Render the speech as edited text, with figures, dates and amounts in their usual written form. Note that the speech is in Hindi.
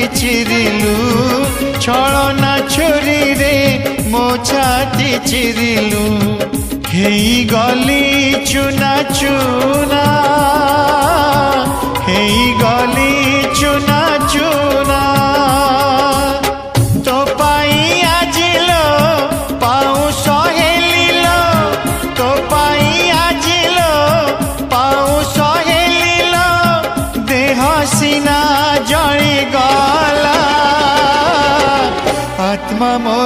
छाती चिरिलु छलना छुरी रे मो छाती चिरिलु हेई गली चुना चुना हेई गली चुना चुना तो पाई आजिलो पाउस हेलिलो तो पाई आजिलो पाउस हेलिलो देह सीना जली गला आत्मा मो